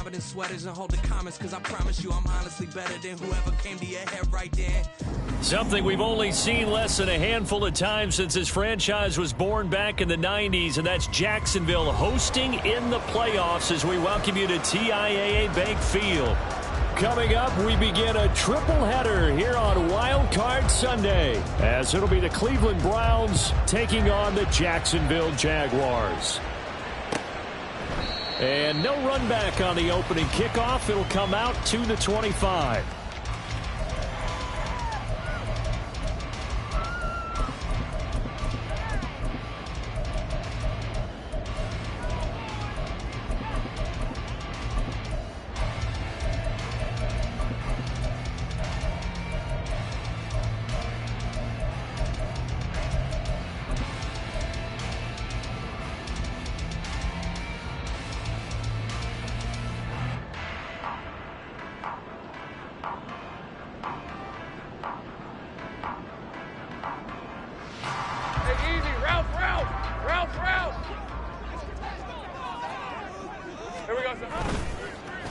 covered in sweaters and hold the comments, cause I promise you I'm honestly better than whoever came to your head right then. Something we've only seen less than a handful of times since this franchise was born back in the 90s, and that's Jacksonville hosting in the playoffs as we welcome you to TIAA Bank Field. Coming up, we begin a triple header here on Wild Card Sunday, as it'll be the Cleveland Browns taking on the Jacksonville Jaguars. And no run back on the opening kickoff. It'll come out to the 25.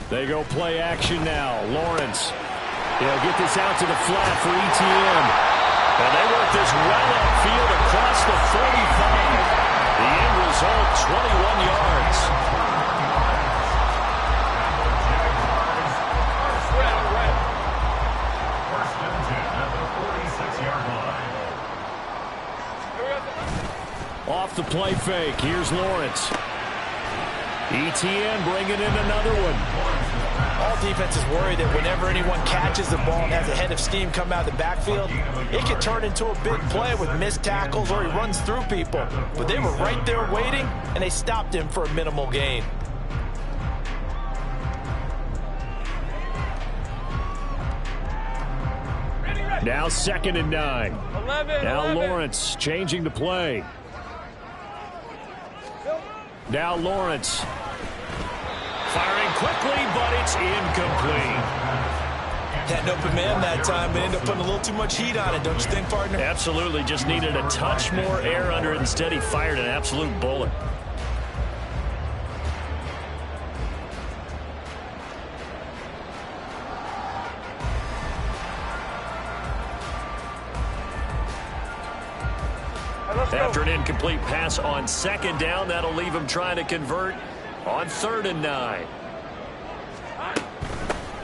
They go play action now. Lawrence. He'll get this out to the flat for ETN. And they work this well upfield across the 45. The end result, 21 yards. First and 10 at the 46-yard line. Off the play fake. Here's Lawrence. ETN bringing in another one. All defenses worry that whenever anyone catches the ball and has a head of steam come out of the backfield, it can turn into a big play with missed tackles or he runs through people. But they were right there waiting, and they stopped him for a minimal gain. Now 2nd and 9. 11, now 11. Lawrence changing the play. Now Lawrence. Firing quickly, but it's incomplete. Had an open man that time, but ended up putting a little too much heat on it, don't you think, partner? Absolutely. Just needed a touch more air under it. Instead, he fired an absolute bullet. After an incomplete pass on 2nd down, that'll leave him trying to convert on 3rd and 9.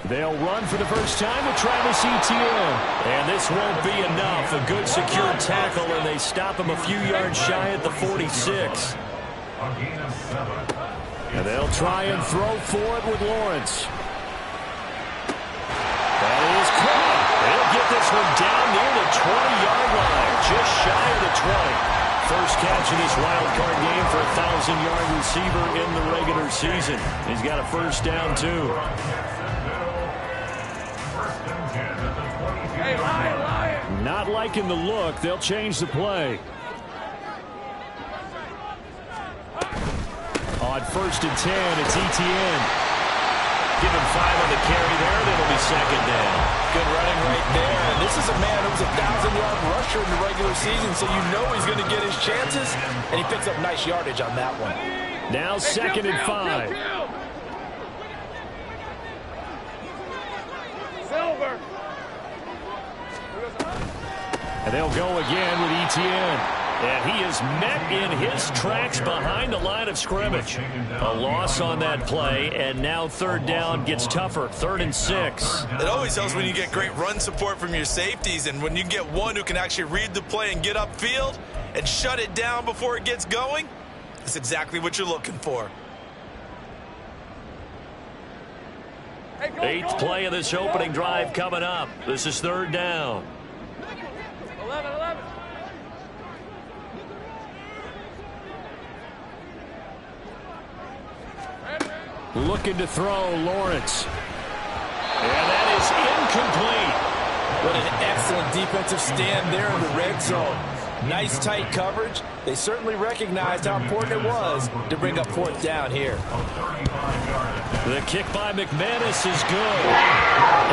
They'll run for the first time with Travis Etienne. And this won't be enough. A good secure tackle, and they stop him a few yards shy at the 46. And they'll try and throw for it with Lawrence. That is caught. They'll get this one down near the 20-yard line, just shy of the 20. First catch in this wild card game for a 1,000-yard receiver in the regular season. He's got a first down, too. Hey, Lion. Not liking the look. They'll change the play. On 1st and 10, it's Etienne. Give him 5 on the carry there. That'll be 2nd down. Good running right there. And this is a man who was a 1,000-yard rusher in the regular season, so you know he's going to get his chances, and he picks up nice yardage on that one. Now 2nd and 5. Silver. And they'll go again with Etienne. And he is met in his tracks behind the line of scrimmage. A loss on that play, and now 3rd down gets tougher. 3rd and 6. It always helps when you get great run support from your safeties, and when you get one who can actually read the play and get upfield and shut it down before it gets going, that's exactly what you're looking for. Hey, go, 8th play of this opening drive coming up. This is 3rd down. 11. Looking to throw, Lawrence. And that is incomplete. What an excellent defensive stand there in the red zone. Nice tight coverage. They certainly recognized how important it was to bring up 4th down here. 35-yard The kick by McManus is good.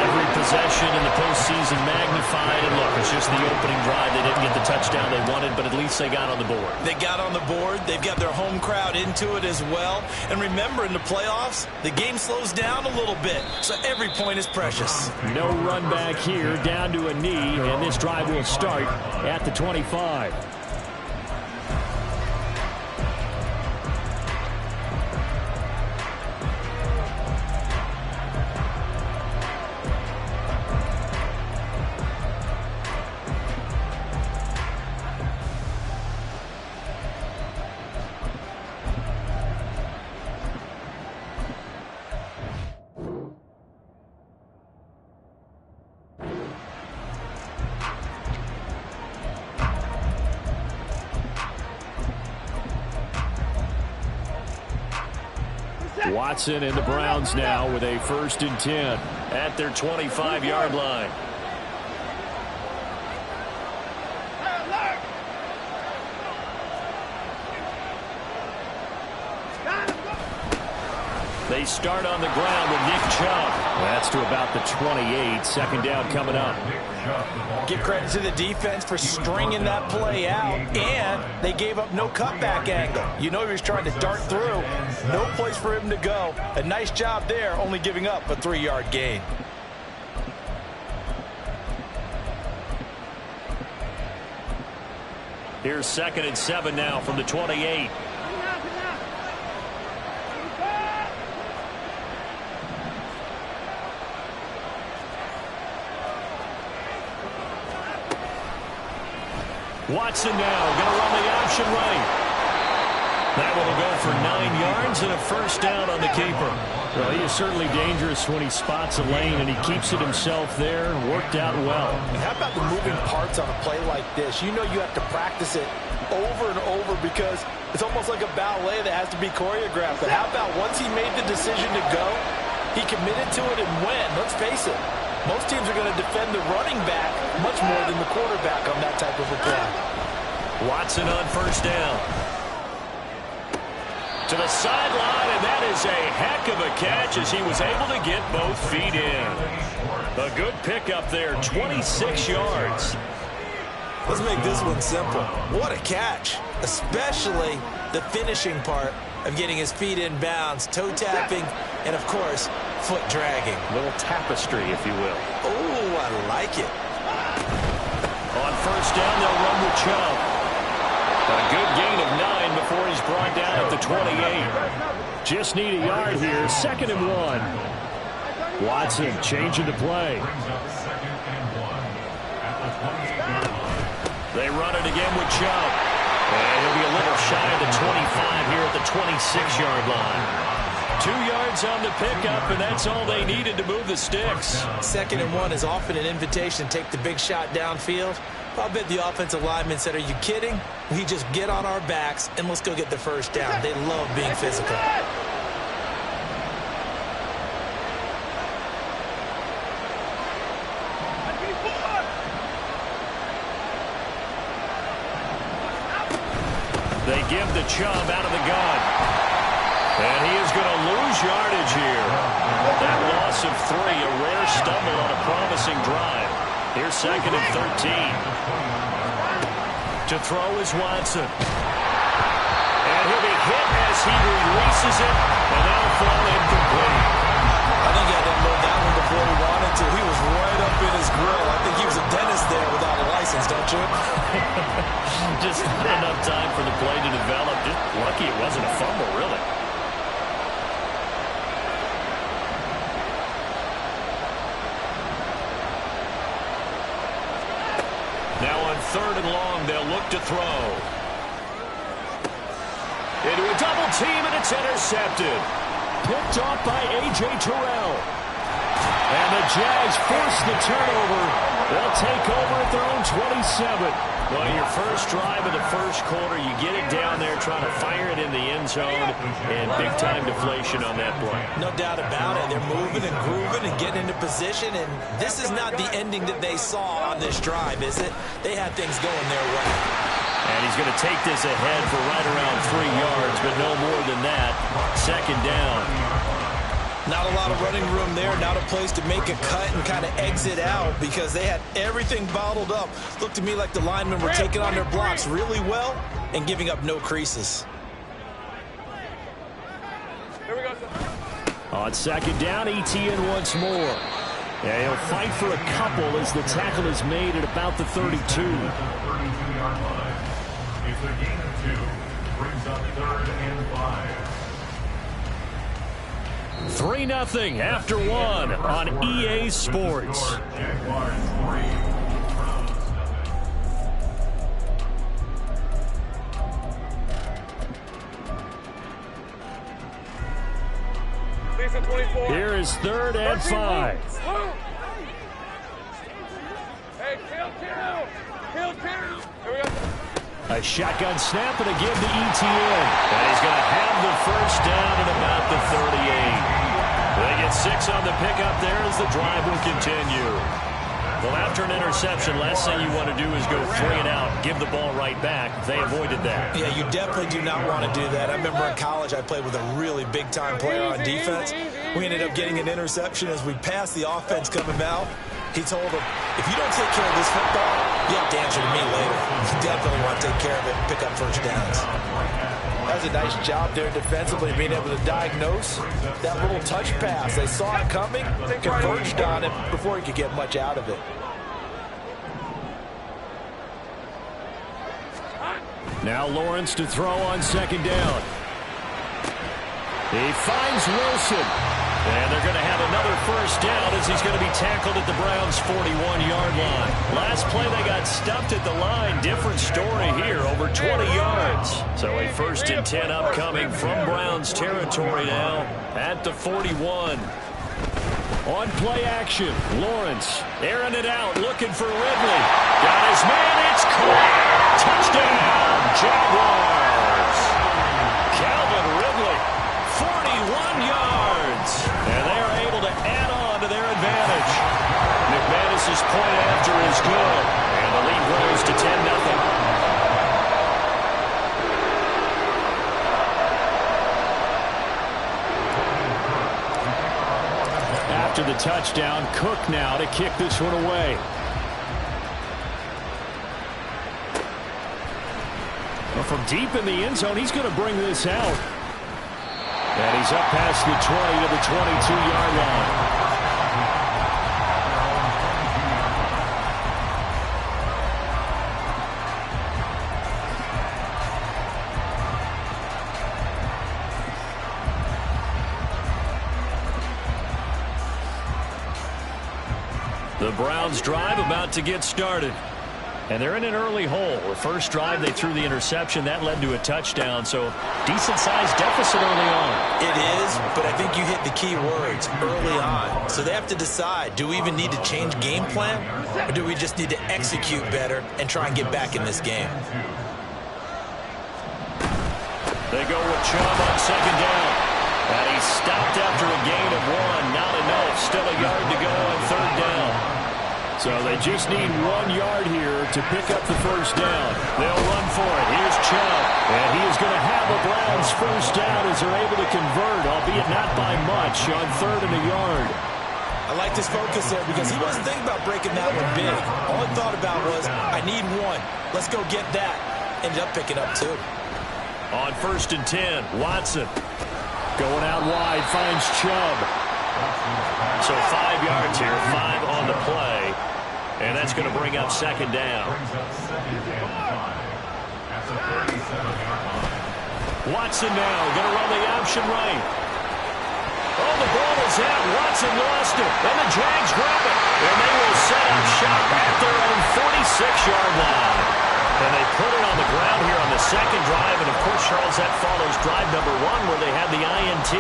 Every possession in the postseason magnified. And look, it's just the opening drive. They didn't get the touchdown they wanted, but at least they got on the board. They got on the board. They've got their home crowd into it as well. And remember, in the playoffs, the game slows down a little bit, so every point is precious. No run back here, down to a knee, and this drive will start at the 25. Watson and the Browns now with a 1st and 10 at their 25-yard line. They start on the ground with Nick Chubb. That's to about the 28. 2nd down coming up. Give credit to the defense for stringing that play out, and they gave up no cutback angle. You know he was trying to dart through. No place for him to go. A nice job there, only giving up a 3-yard gain. Here's 2nd and 7 now from the 28. Watson now going to run the option right. That one will go for 9 yards and a 1st down on the keeper. Well, he is certainly dangerous when he spots a lane, and he keeps it himself there. Worked out well. And how about the moving parts on a play like this? You know you have to practice it over and over because it's almost like a ballet that has to be choreographed. But how about once he made the decision to go, he committed to it and went. Let's face it. Most teams are going to defend the running back much more than the quarterback on that type of a play. Watson on 1st down. To the sideline, and that is a heck of a catch as he was able to get both feet in. A good pickup there, 26 yards. Let's make this one simple. What a catch, especially the finishing part of getting his feet in bounds, toe tapping, and of course, foot dragging. A little tapestry, if you will. Oh, I like it. On 1st down, they'll run with Chubb. A good gain of 9 before he's brought down at the 28. Just need a yard here, 2nd and 1. Watson changing the play. They run it again with Chubb. And he'll be a little shy of the 25 here at the 26-yard line. 2 yards on the pickup, and that's all they needed to move the sticks. 2nd and 1 is often an invitation to take the big shot downfield. I'll bet the offensive lineman said, are you kidding? We just get on our backs and let's go get the 1st down. They love being physical. They give the Chubb out of the gun. And he is going to lose yardage here. That loss of 3, a rare stumble on a promising drive. Here's 2nd and 13. To throw is Watson. And he'll be hit as he releases it, and that'll fall incomplete. I think he had to unload that one before he wanted to. He was right up in his grill. I think he was a dentist there without a license, don't you? Just not enough time for the play to develop. Just lucky it wasn't a fumble, really. Now on 3rd and long, they'll look to throw. Into a double team, and it's intercepted. Picked off by A.J. Terrell. And the Jags force the turnover. They'll take over at their own 27. Well, your first drive of the 1st quarter, you get it down there, trying to fire it in the end zone, and big-time deflation on that play. No doubt about it. They're moving and grooving and getting into position, and this is not the ending that they saw on this drive, is it? They had things going their way. And he's going to take this ahead for right around 3 yards, but no more than that. 2nd down. Not a lot of running room there, not a place to make a cut and kind of exit out because they had everything bottled up. Looked to me like the linemen were taking on their blocks really well and giving up no creases. Here we go. On second down, ETN once more. Yeah, he'll fight for a couple as the tackle is made at about the 32. At the 32-yard line. It's a gain of 2. Brings up 3rd and 5. 3-0 after 1 on EA Sports. Jaguars 3. Decent 24. Here is 3rd and 5. Hey, kill. Here we go. A shotgun snap and a give to ETN. And he's going to have the first down at about the 38. They get 6 on the pickup there as the drive will continue. Well, after an interception, last thing you want to do is go 3 and out, give the ball right back. They avoided that. Yeah, you definitely do not want to do that. I remember in college I played with a really big-time player on defense. We ended up getting an interception as we passed the offense coming out. He told him, if you don't take care of this football, you have to answer to me later. You definitely want to take care of it and pick up first downs. That's a nice job there defensively, being able to diagnose that little touch pass. They saw it coming, converged on it before he could get much out of it. Now Lawrence to throw on second down. He finds Wilson. And they're going to have another first down as he's going to be tackled at the Browns' 41-yard line. Last play, they got stuffed at the line. Different story here, over 20 yards. So a 1st and 10 upcoming from Browns territory now at the 41. On play action, Lawrence airing it out, looking for Ridley. Got his man, it's caught. Touchdown, Jaguars. Calvin Ridley, 41 yards. And they are able to add on to their advantage. McManus's point after is good. And the lead grows to 10-0. After the touchdown, Cook now to kick this one away. Well, from deep in the end zone, he's going to bring this out. And he's up past the 20 to the 22-yard line. The Browns drive about to get started. And they're in an early hole. The first drive, they threw the interception. That led to a touchdown. So decent-sized deficit early on. It is, but I think you hit the key words, early on. So they have to decide, do we even need to change game plan? Or do we just need to execute better and try and get back in this game? They go with Chubb on second down. And he's stopped after a gain of 1. Not enough. Still a yard to go on third down. So they just need 1 yard here to pick up the first down. They'll run for it. Here's Chubb. And he is going to have a Browns first down as they're able to convert, albeit not by much, on 3rd and a yard. I like this focus there because he wasn't thinking about breaking that one big. All he thought about was, I need 1. Let's go get that. Ended up picking up 2. On 1st and 10, Watson going out wide, finds Chubb. So 5 yards here, 5 on the play. And that's going to bring up second down. Watson now going to run the option right. Oh, the ball is out. Watson lost it. And the Jags grab it. And they will set up shop at their own 46-yard line. And they put it on the ground here on the second drive. And, of course, Charles, that follows drive number 1 where they had the INT.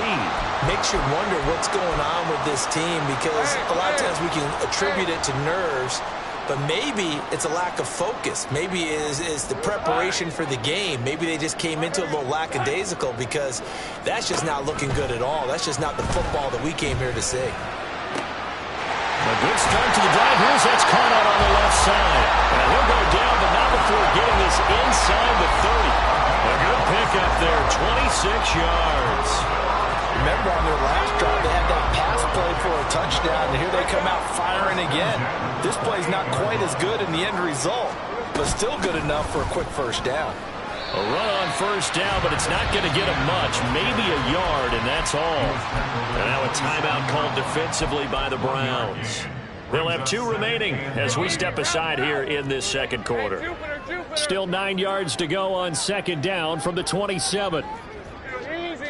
Makes you wonder what's going on with this team because a lot of times we can attribute it to nerves, but maybe it's a lack of focus. Maybe it's the preparation for the game. Maybe they just came into a little lackadaisical because that's just not looking good at all. That's just not the football that we came here to see. A good start to the drive. Here's that's caught out on the left side. And he'll go down, but not before getting this inside the 30. A good pickup there, 26 yards. Remember on their last drive, they had that pass play for a touchdown, and here they come out firing again. This play's not quite as good in the end result, but still good enough for a quick first down. A run on first down, but it's not going to get them much. Maybe a yard, and that's all. And now a timeout called defensively by the Browns. They'll have 2 remaining as we step aside here in this second quarter. Still 9 yards to go on second down from the 27. Easy.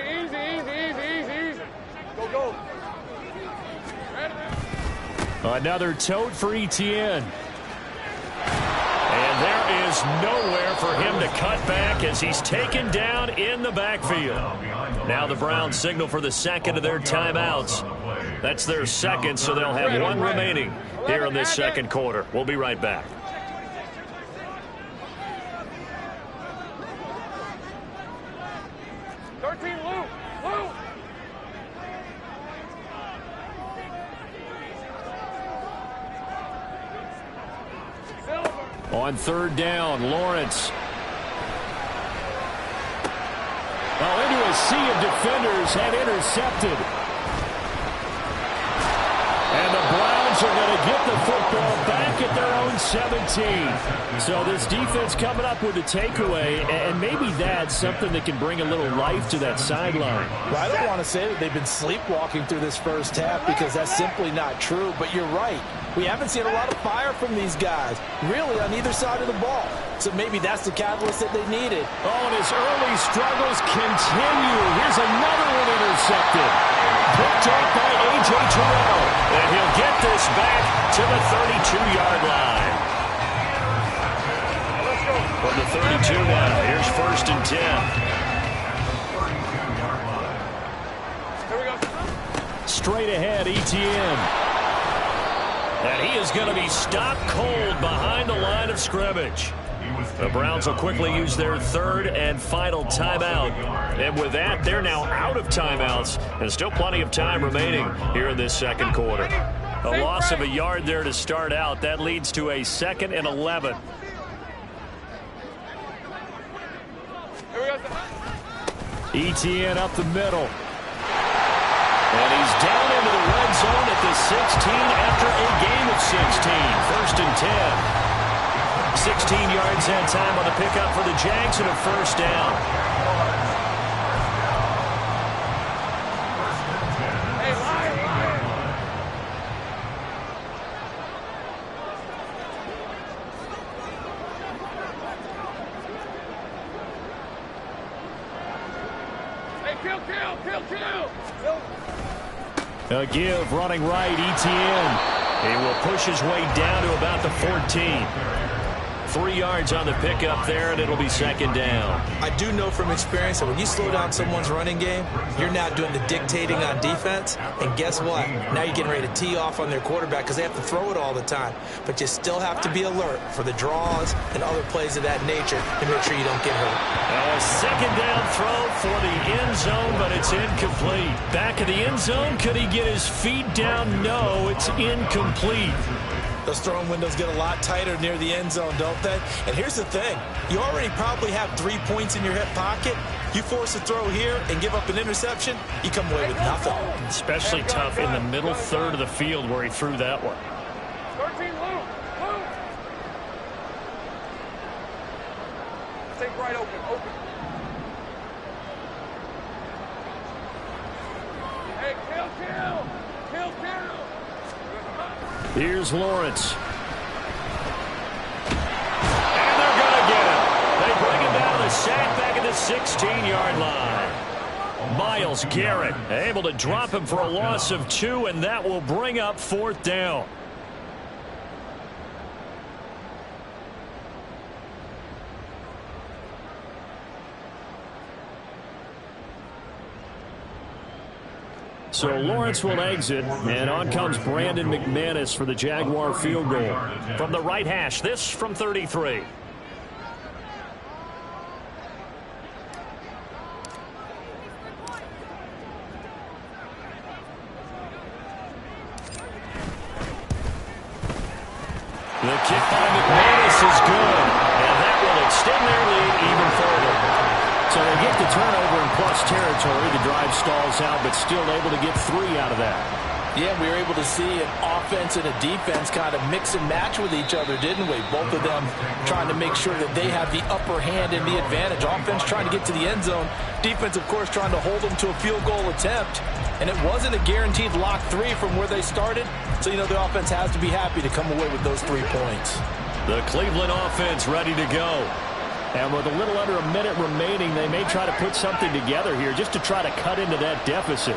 Go. Another tote for Etienne. And there is nowhere for him to cut back as he's taken down in the backfield. Now the Browns signal for the second of their timeouts. That's their second, so they'll have 1 remaining here in this second quarter. We'll be right back. On third down, Lawrence. Into a sea of defenders and intercepted. And the Browns are going to get the football back at their own 17. So this defense coming up with a takeaway, and maybe that's something that can bring a little life to that sideline. Well, I don't want to say that they've been sleepwalking through this first half because that's simply not true, but you're right. We haven't seen a lot of fire from these guys, really, on either side of the ball. So maybe that's the catalyst that they needed. And his early struggles continue. Here's another one intercepted. Picked up by A.J. Terrell. And he'll get this back to the 32-yard line. From the 32 now, here's first and 10. Straight ahead, Etienne. And he is going to be stopped cold behind the line of scrimmage. The Browns will quickly use their third and final timeout. And with that, they're now out of timeouts. And still plenty of time remaining here in this second quarter. A loss of a yard there to start out. That leads to a 2nd and 11. Etienne up the middle. And he's down into the red zone at the 16 after a game of 16. First and 10. 16 yards that time on the pickup for the Jags and a first down. A give running right, Etienne. He will push his way down to about the 14. 3 yards on the pickup there, and it'll be second down. I do know from experience that when you slow down someone's running game, you're now doing the dictating on defense. And guess what? Now you're getting ready to tee off on their quarterback because they have to throw it all the time. But you still have to be alert for the draws and other plays of that nature to make sure you don't get hurt. A second down throw for the end zone, but it's incomplete. Back of the end zone, could he get his feet down? No, it's incomplete. Those throwing windows get a lot tighter near the end zone, don't they? And here's the thing. You already probably have 3 points in your hip pocket. You force a throw here and give up an interception, you come away with nothing. Especially tough in the middle third of the field where he threw that one. 13, Luke. Stay right open. Hey, kill. Here's Lawrence. And they're going to get him. They bring him down to the sack back at the 16-yard line. Myles Garrett able to drop him for a loss of 2, and that will bring up fourth down. So Lawrence will exit, and on comes Brandon McManus for the Jaguar field goal. From the right hash, this from 33. The kick by McManus is good, and that will extend their lead even further. So they get a turnover in plus territory. The drive stalls out, but still able to get 3 out of that. Yeah, we were able to see an offense and a defense kind of mix and match with each other, didn't we? Both of them trying to make sure that they have the upper hand and the advantage. Offense trying to get to the end zone. Defense, of course, trying to hold them to a field goal attempt. And it wasn't a guaranteed lock 3 from where they started. So, you know, the offense has to be happy to come away with those 3 points. The Cleveland offense ready to go. And with a little under a minute remaining, they may try to put something together here just to try to cut into that deficit.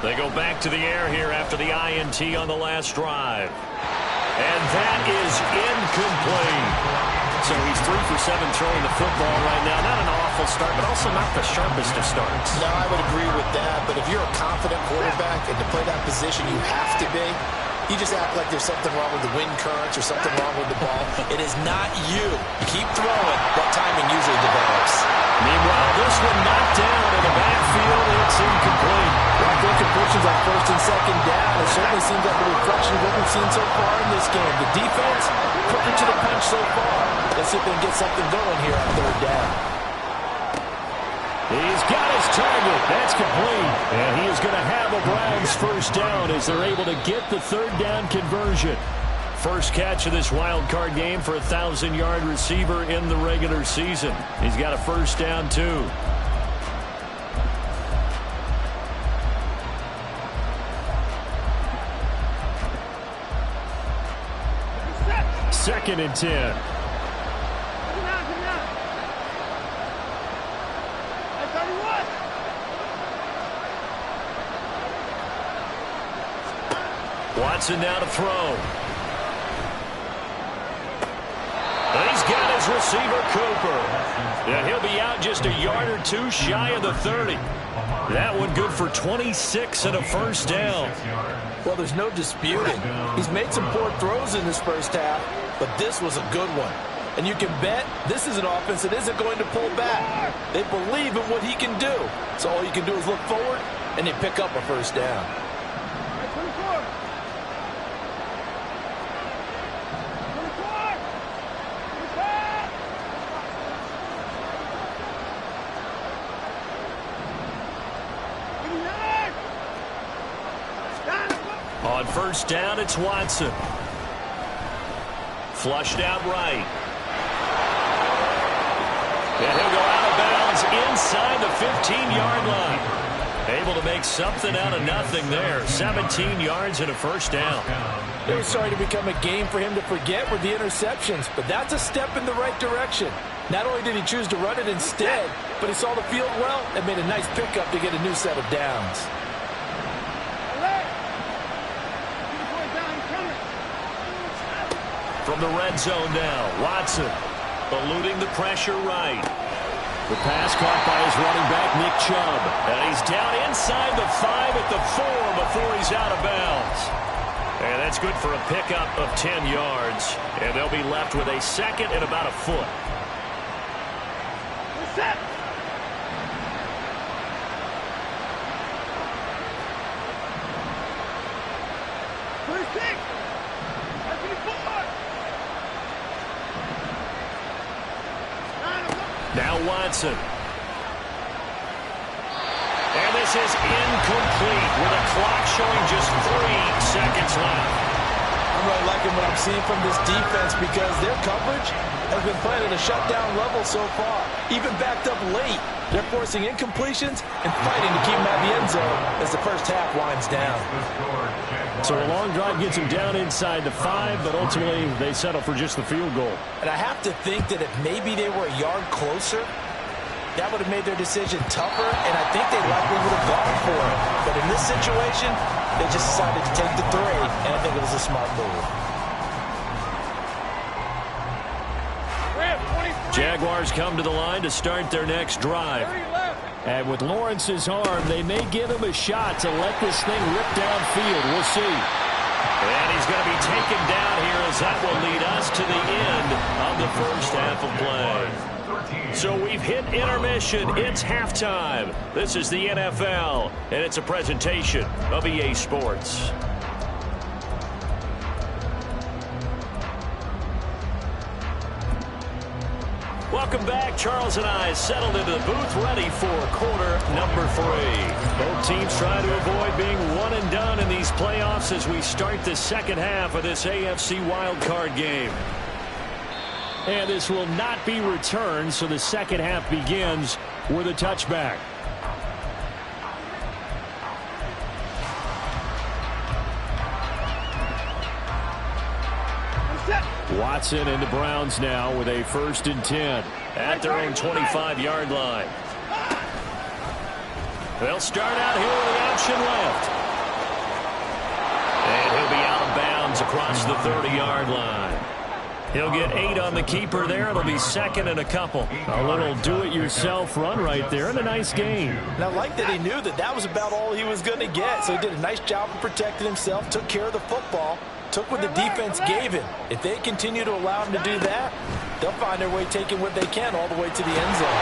They go back to the air here after the INT on the last drive. And that is incomplete. So he's 3 for 7 throwing the football right now. Not an awful start, but also not the sharpest of starts. No, I would agree with that. But if you're a confident quarterback and to play that position, you have to be. You just act like there's something wrong with the wind currents or something wrong with the ball. It is not you. Keep throwing. That timing usually develops. Meanwhile, this one knocked down in the backfield. It's incomplete. Well, incompletions on 1st and 2nd down. It certainly seems like a reflection of what we've seen so far in this game. The defense, quicker to the punch so far. Let's see if they can get something going here on 3rd down. He's got his target. That's complete. And he is going to have a Browns 1st down as they're able to get the 3rd down conversion. First catch of this wild card game for a 1,000-yard receiver in the regular season. He's got a 1st down, too. Second and 10. Watson now to throw. He's got his receiver, Cooper. And he'll be out just a yard or 2 shy of the 30. That one good for 26 and a 1st down. Well, there's no disputing. He's made some poor throws in this 1st half, but this was a good one. And you can bet this is an offense that isn't going to pull back. They believe in what he can do. So all you can do is look forward, and they pick up a 1st down. On 1st down, it's Watson. Flushed out right. And he'll go out of bounds inside the 15-yard line. Able to make something out of nothing there. 17 yards and a 1st down. It was starting to become a game for him to forget with the interceptions, but that's a step in the right direction. Not only did he choose to run it instead, but he saw the field well and made a nice pickup to get a new set of downs. From the red zone now, Watson eluding the pressure right. The pass caught by his running back, Nick Chubb. And he's down inside the 5 at the 4 before he's out of bounds. And that's good for a pickup of 10 yards. And they'll be left with a 2nd and about a foot. Now Watson. And this is incomplete with a clock showing just 3 seconds left. I'm really liking what I'm seeing from this defense because their coverage has been playing at a shutdown level so far. Even backed up late, they're forcing incompletions and fighting to keep them out of the end zone as the 1st half winds down. So a long drive gets them down inside the 5, but ultimately they settle for just the field goal. And I have to think that if maybe they were a yard closer, that would have made their decision tougher, and I think they likely would have gone for it. But in this situation, they just decided to take the 3, and I think it was a smart move. Jaguars come to the line to start their next drive. And with Lawrence's arm, they may give him a shot to let this thing rip downfield. We'll see. And he's going to be taken down here as that will lead us to the end of the 1st half of play. So we've hit intermission. It's halftime. This is the NFL, and it's a presentation of EA Sports. Welcome back. Charles and I settled into the booth, ready for quarter number 3. Both teams trying to avoid being one and done in these playoffs as we start the second half of this AFC wildcard game. And this will not be returned, so the second half begins with a touchback. Watson and the Browns now with a 1st and 10 at their own 25-yard line. They'll start out here with the option left. And he'll be out of bounds across the 30-yard line. He'll get 8 on the keeper there. It'll be 2nd and a couple. A little do-it-yourself run right there and a nice gain. And I like that he knew that that was about all he was going to get. So he did a nice job of protecting himself, took care of the football, took what the defense gave him. If they continue to allow him to do that, they'll find their way taking what they can all the way to the end zone.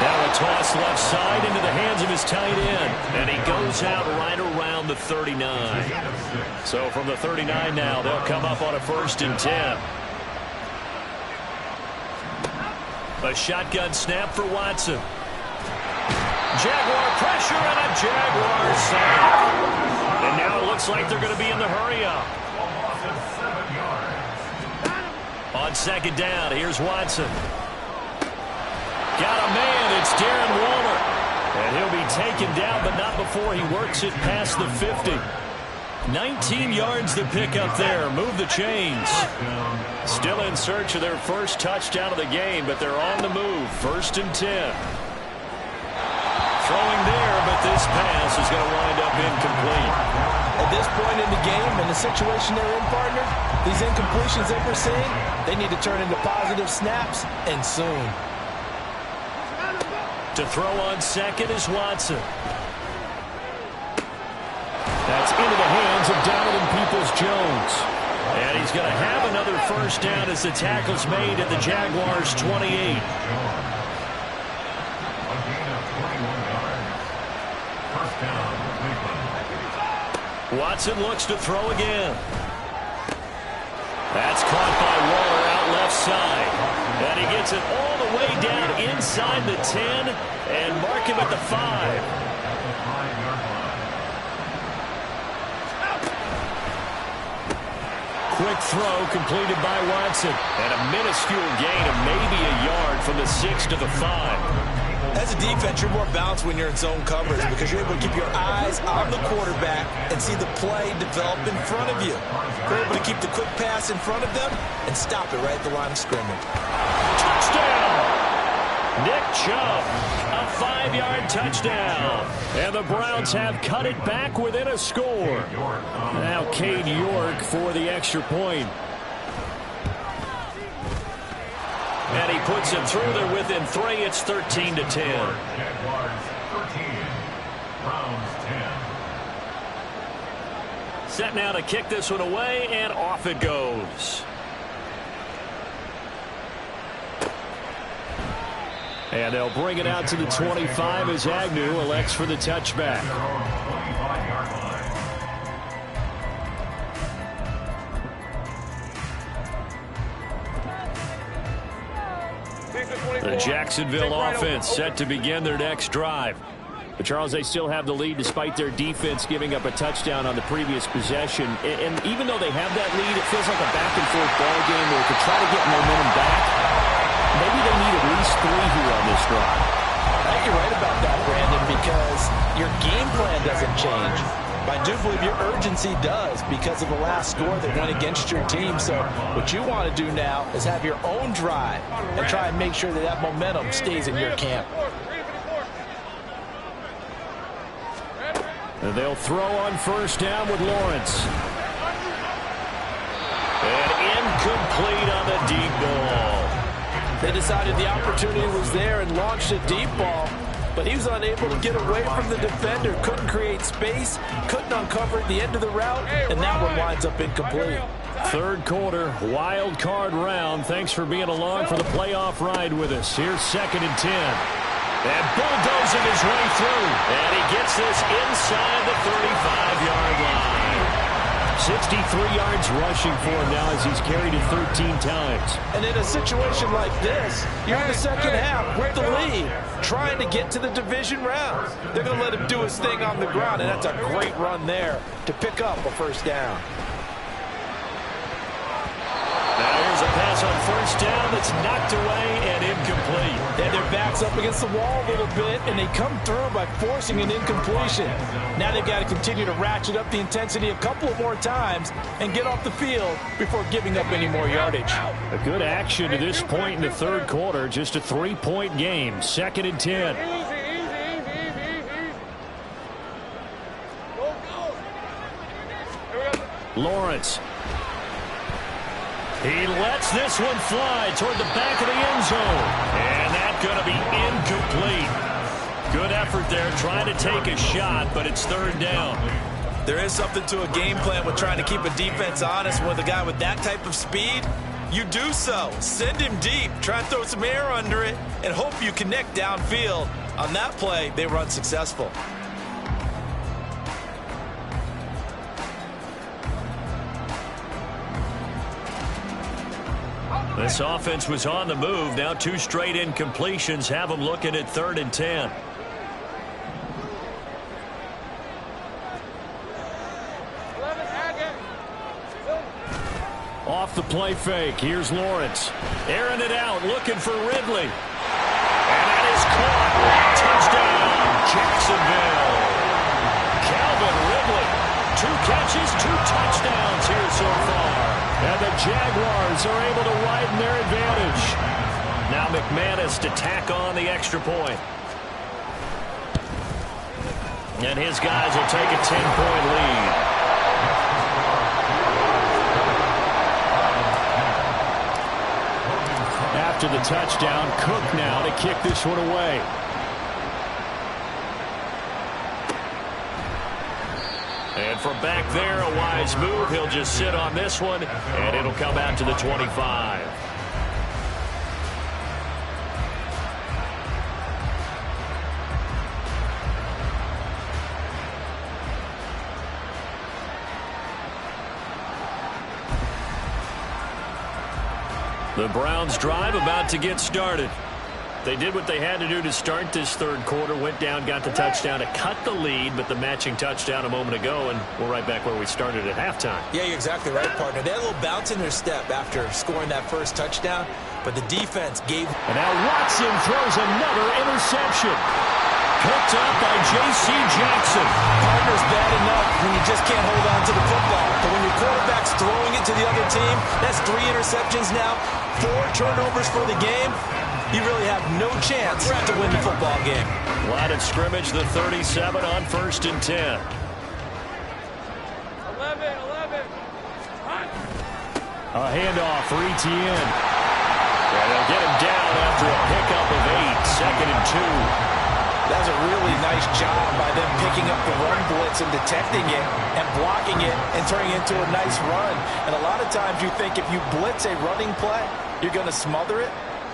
Now a toss left side into the hands of his tight end. And he goes out right around the 39. So from the 39 now, they'll come up on a 1st and 10. A shotgun snap for Watson. Jaguar pressure and a Jaguar sack. And now it looks like they're going to be in the hurry-up. On 2nd down, here's Watson. Got a man, it's Darren Waller. And he'll be taken down, but not before he works it past the 50. 19 yards to pick up there. Move the chains. Still in search of their first touchdown of the game, but they're on the move. 1st and 10. Throwing there, but this pass is going to wind up incomplete. At this point in the game and the situation they're in, partner, these incompletions that we're seeing, they need to turn into positive snaps, and soon. To throw on 2nd is Watson. That's into the hands of Donovan Peoples-Jones. And he's going to have another 1st down as the tackle's made at the Jaguars' 28. Watson looks to throw again. That's caught by Waller out left side. And he gets it all the way down inside the 10 and mark him at the 5. Quick throw completed by Watson. And a minuscule gain of maybe a yard from the 6 to the 5. As a defense, you're more balanced when you're in zone coverage because you're able to keep your eyes on the quarterback and see the play develop in front of you. You're able to keep the quick pass in front of them and stop it right at the line of scrimmage. Touchdown! Nick Chubb, a 5-yard touchdown. And the Browns have cut it back within a score. Now Cade York for the extra point. And he puts it through there within 3. It's 13 to 10. Jaguars 13, Browns 10. Set now to kick this one away, and off it goes. And they'll bring it out to the 25 as Agnew elects for the touchback. 25-yard line. The Jacksonville offense set to begin their next drive. But Charles, they still have the lead despite their defense giving up a touchdown on the previous possession. And even though they have that lead, it feels like a back-and-forth ball game where to try to get momentum back, maybe they need at least 3 here on this drive. I think you're right about that, Brandon, because your game plan doesn't change. But I do believe your urgency does because of the last score that went against your team. So what you want to do now is have your own drive and try and make sure that that momentum stays in your camp. And they'll throw on 1st down with Lawrence. And incomplete on the deep ball. They decided the opportunity was there and launched a deep ball. But he was unable to get away from the defender, couldn't create space, couldn't uncover at the end of the route, and that one winds up incomplete. 3rd quarter, wild card round. Thanks for being along for the playoff ride with us. Here's 2nd and 10. And bulldozing his way through. And he gets this inside the 35-yard line. 63 yards rushing for him now as he's carried it 13 times. And in a situation like this, you're in the second half with the lead, trying to get to the division round. They're going to let him do his thing on the ground, and that's a great run there to pick up a first down. Now here's a pass on first down that's knocked away and incomplete. And their back's up against the wall a little bit, and they come through by forcing an incompletion. Now they've got to continue to ratchet up the intensity a couple of more times and get off the field before giving up any more yardage. A good action to this point in the third quarter. Just a 3-point game. 2nd and 10. Lawrence. He lets this one fly toward the back of the end zone. And that's going to be incomplete. Good effort there trying to take a shot, but it's 3rd down. There is something to a game plan with trying to keep a defense honest. With a guy with that type of speed, you do so. Send him deep. Try and throw some air under it and hope you connect downfield. On that play, they were unsuccessful. This offense was on the move. Now 2 straight incompletions have them looking at 3rd and 10. Off the play fake. Here's Lawrence. Airing it out, looking for Ridley. And that is caught. Touchdown, Jacksonville. Calvin Ridley. 2 catches, 2 touchdowns here so far. And the Jaguars are able to widen their advantage. Now McManus to tack on the extra point. And his guys will take a 10-point lead. After the touchdown, Cook now to kick this one away. And from back there, a wise move. He'll just sit on this one, and it'll come out to the 25. The Browns drive about to get started. They did what they had to do to start this third quarter, went down, got the touchdown to cut the lead, but the matching touchdown a moment ago, and we're right back where we started at halftime. Yeah, you're exactly right, partner. They had a little bounce in their step after scoring that first touchdown, but the defense gave... And now Watson throws another interception. Picked up by J.C. Jackson. Partner's bad enough when you just can't hold on to the football. But when your quarterback's throwing it to the other team, that's 3 interceptions now, 4 turnovers for the game. You really have no chance to win the football game. Line of scrimmage, the 37 on 1st and 10. 11. A handoff for Etienne. And they'll get him down after a pickup of 8. 2nd and 2. That's a really nice job by them picking up the run blitz and detecting it and blocking it and turning it into a nice run. And a lot of times you think if you blitz a running play, you're going to smother it.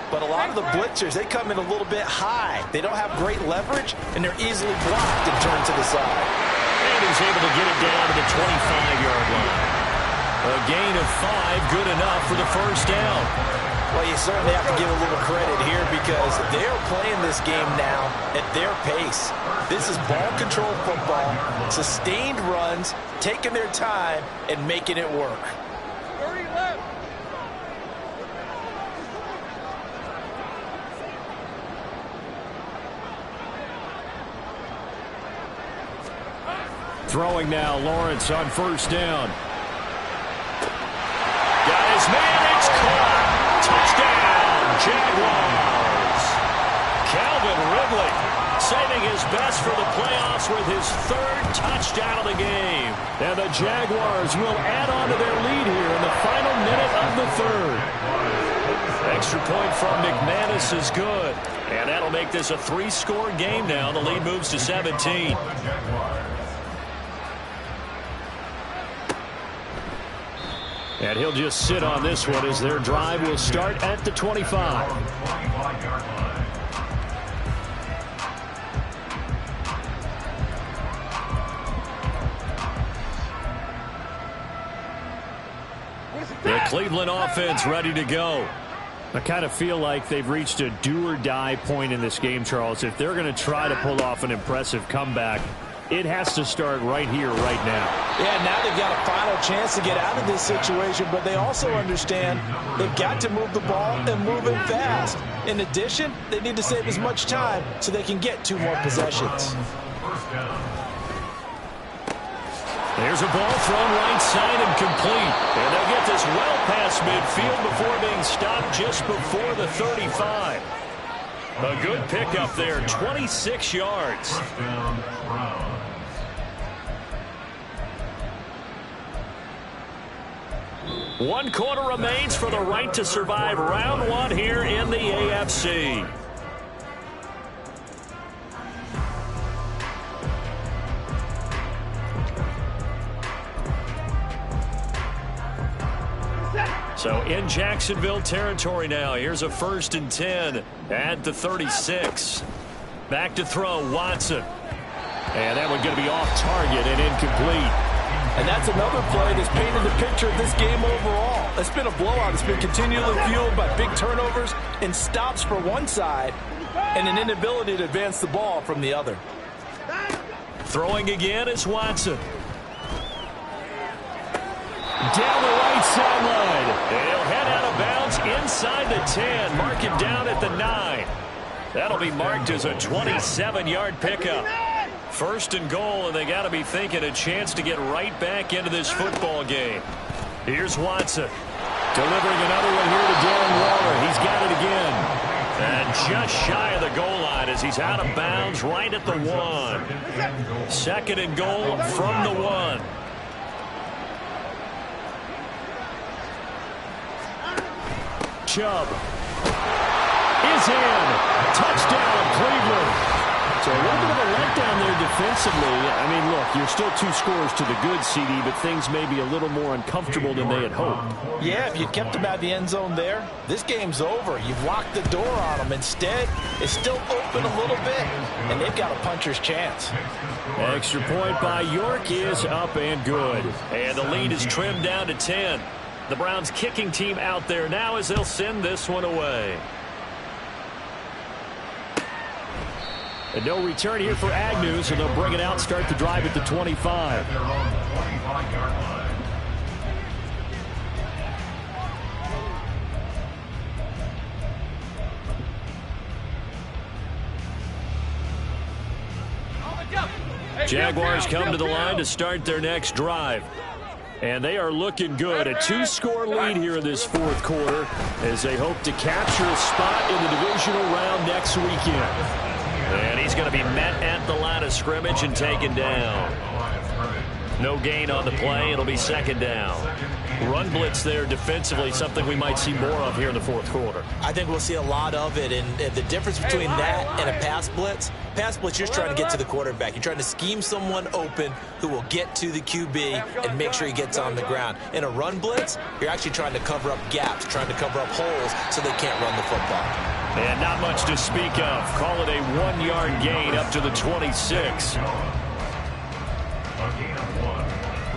But a lot of the blitzers, they come in a little bit high. They don't have great leverage, and they're easily blocked and turned to the side. And he's able to get it down to the 25-yard line. A gain of 5, good enough for the first down. Well, you certainly have to give a little credit here because they're playing this game now at their pace. This is ball control football, sustained runs, taking their time, and making it work. 30 left. Throwing now, Lawrence on first down. Got his man, it's caught. Touchdown, Jaguars. Calvin Ridley saving his best for the playoffs with his 3rd touchdown of the game. And the Jaguars will add on to their lead here in the final minute of the 3rd. Extra point from McManus is good. And that'll make this a 3-score game now. The lead moves to 17. And he'll just sit on this one as their drive will start at the 25. Cleveland offense ready to go. I kind of feel like they've reached a do-or-die point in this game, Charles. If they're going to try to pull off an impressive comeback, it has to start right here, right now. Yeah, now they've got a final chance to get out of this situation, but they also understand they've got to move the ball and move it fast. In addition, they need to save as much time so they can get 2 more possessions. There's a ball thrown right side and complete. And they'll get this well past midfield before being stopped just before the 35. A good pickup there, 26 yards. 1 quarter remains for the right to survive round 1 here in the AFC. So in Jacksonville territory now. Here's a 1st and 10 at the 36. Back to throw, Watson. And that one going to be off target and incomplete. And that's another play that's painted the picture of this game overall. It's been a blowout. It's been continually fueled by big turnovers and stops for one side and an inability to advance the ball from the other. Throwing again is Watson. Down the right sideline. He'll head out of bounds inside the 10. Mark him down at the 9. That'll be marked as a 27-yard pickup. 1st and goal, and they got to be thinking a chance to get right back into this football game. Here's Watson. Delivering another one here to Darren Waller. He's got it again. And just shy of the goal line as he's out of bounds right at the 1. 2nd and goal from the 1. Chubb is in. Touchdown, Cleveland. So a little bit of a letdown there defensively. I mean, look, you're still 2 scores to the good, CD, but things may be a little more uncomfortable than they had hoped. Yeah, if you kept them out of the end zone there, this game's over. You've locked the door on them. Instead, it's still open a little bit, and they've got a puncher's chance. Extra point by York is up and good. And the lead is trimmed down to 10. The Browns kicking team out there now as they'll send this one away. And no return here for Agnew, so they'll bring it out, start the drive at the 25. They're on the 25-yard line. Jaguars come to the line to start their next drive. And they are looking good. A 2-score lead here in this 4th quarter as they hope to capture a spot in the divisional round next weekend. And he's going to be met at the line of scrimmage and taken down. No gain on the play. It'll be 2nd down. Run blitz there defensively, something we might see more of here in the 4th quarter. I think we'll see a lot of it, and the difference between that and a pass blitz, you're just trying to get to the quarterback. You're trying to scheme someone open who will get to the QB and make sure he gets on the ground. In a run blitz, you're actually trying to cover up gaps, trying to cover up holes so they can't run the football. And not much to speak of. Call it a 1-yard gain up to the 26. A gain of 1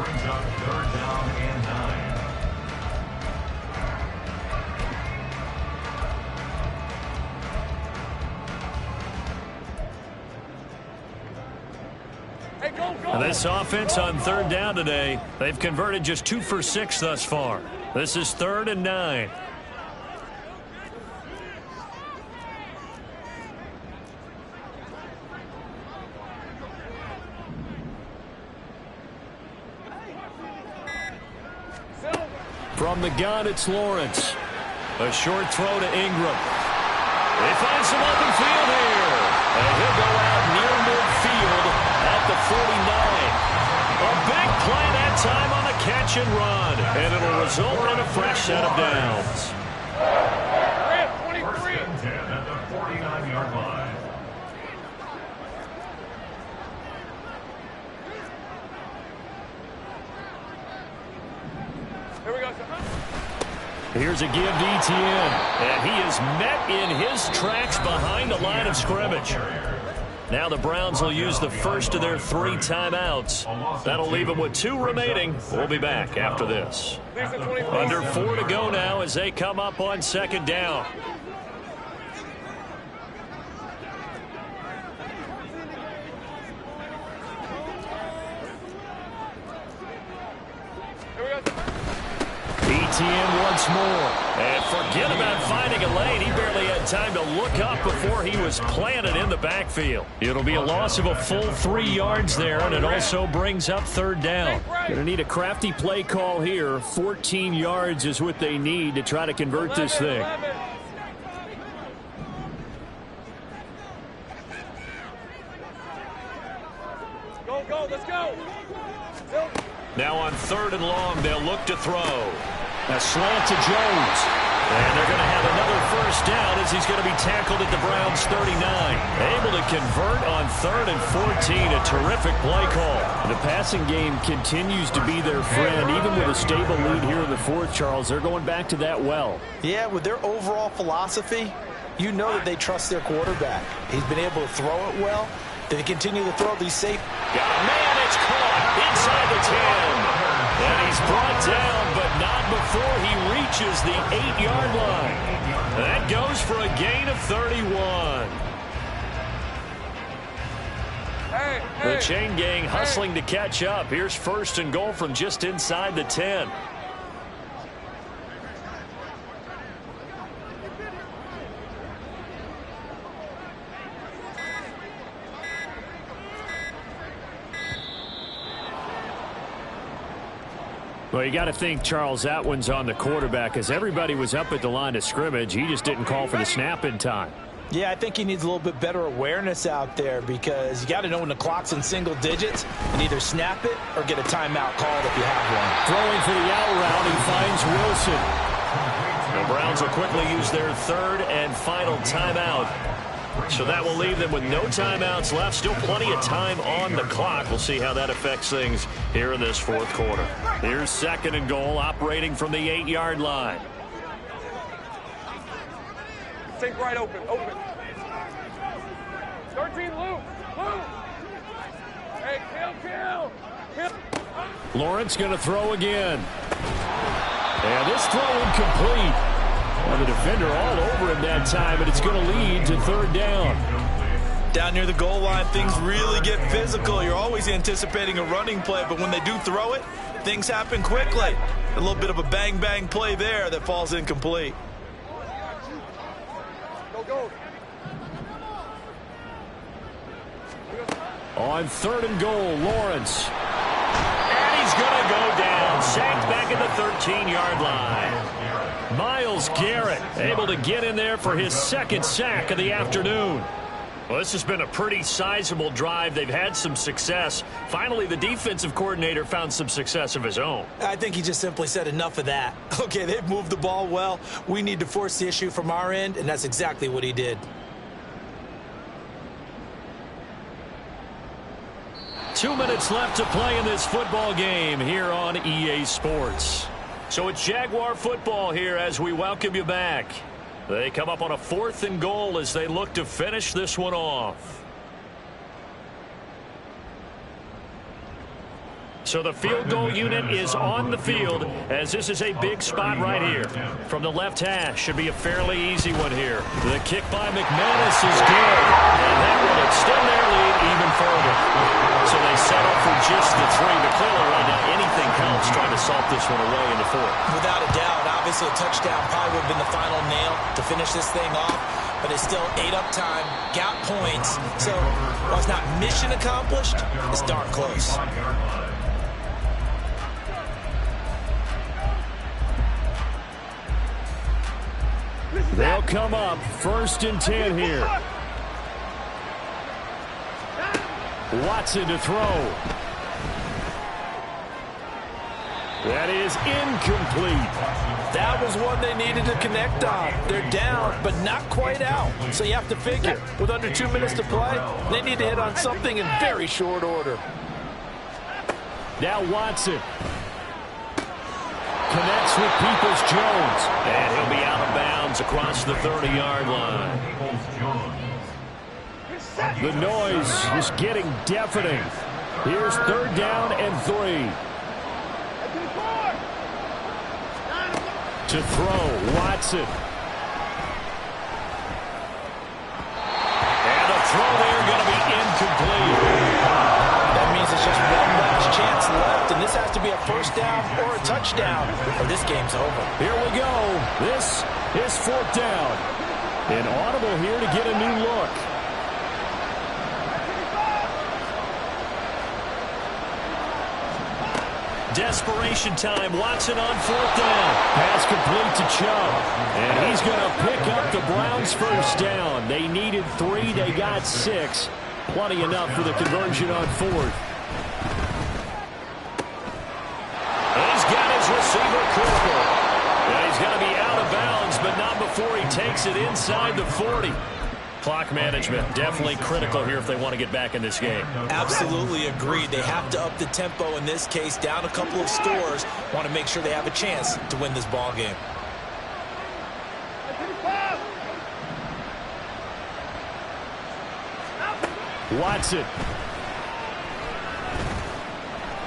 brings up 3rd down and 9. This offense on 3rd down today, they've converted just 2 for 6 thus far. This is 3rd and 9. From the gun, it's Lawrence. A short throw to Ingram. They find some open field here. And he'll go out near midfield at the 49. A big play that time on the catch and run. And it'll result in a fresh set of downs. 1st and 10 at the 49-yard line. Here we go. Here's a give to Etienne. And he is met in his tracks behind the line of scrimmage. Now the Browns will use the first of their 3 timeouts. That'll leave them with 2 remaining. We'll be back after this. Under 4 to go now as they come up on 2nd down. ETN once more. And forget about finding a lane. He barely had time to look up before he was planted in the backfield. It'll be a loss of a full 3 yards there, and it also brings up 3rd down. Going to need a crafty play call here. 14 yards is what they need to try to convert this thing. Go, let's go. Now on 3rd and long, they'll look to throw. A slant to Jones. And they're going to have another 1st down as he's going to be tackled at the Browns' 39. Able to convert on 3rd and 14. A terrific play call. The passing game continues to be their friend. Even with a stable lead here in the 4th, Charles, they're going back to that well. Yeah, with their overall philosophy, you know that they trust their quarterback. He's been able to throw it well. They continue to throw these safe. Man, it's caught inside the 10. And he's brought down, but not before he reaches the 8-yard line. That goes for a gain of 31. The chain gang hustling to catch up. Here's 1st and goal from just inside the 10. Well, you got to think, Charles, that one's on the quarterback as everybody was up at the line of scrimmage. He just didn't call for the snap in time. Yeah, I think he needs a little bit better awareness out there because you got to know when the clock's in single digits and either snap it or get a timeout called if you have one. Throwing for the out route, he finds Wilson. The Browns will quickly use their 3rd and final timeout. So that will leave them with no timeouts left. Still plenty of time on the clock. We'll see how that affects things here in this 4th quarter. Here's 2nd and goal, operating from the 8-yard line. Think right open. 13, Luke. Hey, kill. Lawrence going to throw again. And this throw incomplete. Well, the defender all over him that time, but it's going to lead to 3rd down. Down near the goal line, things really get physical. You're always anticipating a running play, but when they do throw it, things happen quickly. A little bit of a bang-bang play there that falls incomplete. Go. On 3rd and goal, Lawrence. And he's going to go down. Sacked back at the 13-yard line. Myles Garrett able to get in there for his 2nd sack of the afternoon. Well, this has been a pretty sizable drive. They've had some success. Finally, the defensive coordinator found some success of his own. I think he just simply said enough of that. Okay, they've moved the ball well. We need to force the issue from our end, and that's exactly what he did. 2 minutes left to play in this football game here on EA Sports. So it's Jaguar football here as we welcome you back. They come up on a 4th and goal as they look to finish this one off. So the field goal unit is on the field as this is a big spot right here. From the left hash, should be a fairly easy one here. The kick by McManus is good, and that will extend their lead even further. So they settle for just the 3, but clearly right now anything counts trying to salt this one away in the 4th. Without a doubt, obviously a touchdown probably would have been the final nail to finish this thing off, but it's still 8 up time, got points. So while it's not mission accomplished, it's darn close. They'll come up 1st and 10 here. Watson to throw. That is incomplete. That was one they needed to connect on. They're down, but not quite out. So you have to figure, with under 2 minutes to play, they need to hit on something in very short order. Now Watson connects with Peoples-Jones. And he'll be out of bounds across the 30-yard line. The noise is getting deafening. Here's 3rd down and 3. To throw, Watson. And the throw there going to be incomplete. That means it's just one last chance left, and this has to be a 1st down or a touchdown, or this game's over. Here we go. This is 4th down. An audible here to get a new look. Desperation time. Watson on 4th down. Pass complete to Chubb. And he's going to pick up the Browns' 1st down. They needed 3. They got 6. Plenty enough for the conversion on 4th. He's got his receiver critical. And he's got to be out of bounds, but not before he takes it inside the 40. Clock management definitely critical here if they want to get back in this game. Absolutely agreed. They have to up the tempo in this case, down a couple of scores. Want to make sure they have a chance to win this ball game. Watson.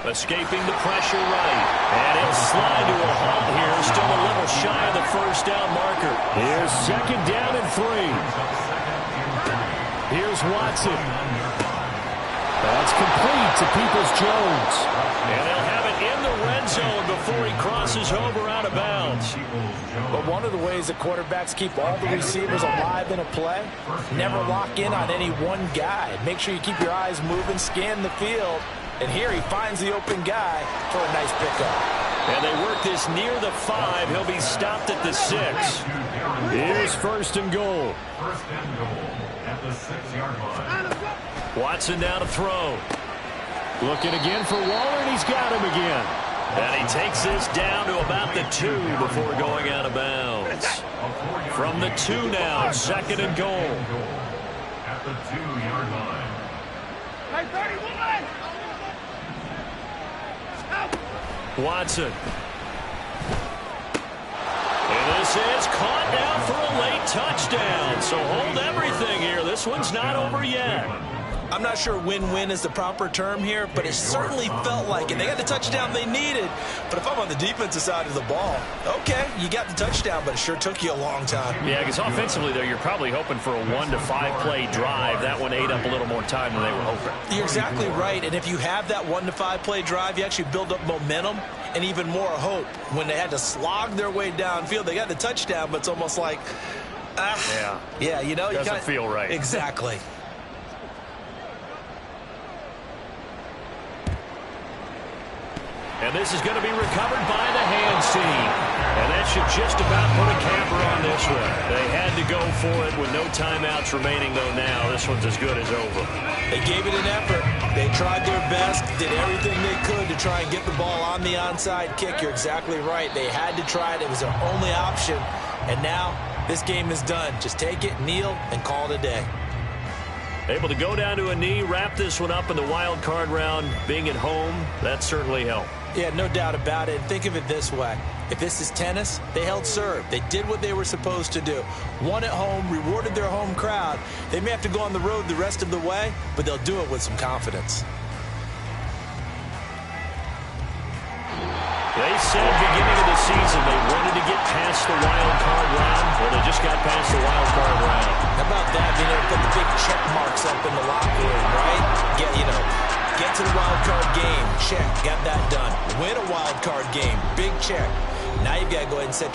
Escaping the pressure right. And he'll slide to a halt here. Still a little shy of the 1st down marker. Here's 2nd down and 3. Here's Watson. That's complete to Peoples-Jones. And they'll have it in the red zone before he crosses over out of bounds. But one of the ways that quarterbacks keep all the receivers alive in a play, never lock in on any one guy. Make sure you keep your eyes moving, scan the field. And here he finds the open guy for a nice pickup. And they work this near the 5. He'll be stopped at the 6. Here's 1st and goal. 1st and goal at the 6-yard line. Watson down to throw. Looking again for Waller, and he's got him again. And he takes this down to about the 2 before going out of bounds. From the 2 now, 2nd and goal. At the 2-yard line. Hey, 31! Watson. And this is caught down for a late touchdown. So hold everything here. This one's not over yet. I'm not sure win-win is the proper term here, but it certainly felt like it. They got the touchdown they needed. But if I'm on the defensive side of the ball, okay, you got the touchdown, but it sure took you a long time. Yeah, because offensively, though, you're probably hoping for a 1 to 5 play drive. That one ate up a little more time than they were hoping. You're exactly right. And if you have that 1 to 5 play drive, you actually build up momentum and even more hope. When they had to slog their way downfield, they got the touchdown, but it's almost like, yeah, you know, doesn't feel right. Exactly. And this is going to be recovered by the hands team. And that should just about put a capper on this one. They had to go for it with no timeouts remaining, though, now. This one's as good as over. They gave it an effort. They tried their best, did everything they could to try and get the ball on the onside kick. You're exactly right. They had to try it. It was their only option. And now this game is done. Just take it, kneel, and call it a day. Able to go down to a knee, wrap this one up in the wild card round. Being at home, that certainly helped. Yeah, no doubt about it. Think of it this way. If this is tennis, they held serve. They did what they were supposed to do. Won at home, rewarded their home crowd. They may have to go on the road the rest of the way, but they'll do it with some confidence. They said beginning of the season they wanted to get past the wild card round. Well, they just got past the wild card round. How about that? Being able to put the big check marks up in the locker room, right? Get to the wild card game. Check. Got that done. Win a wild card game. Big check. Now you've got to go ahead and set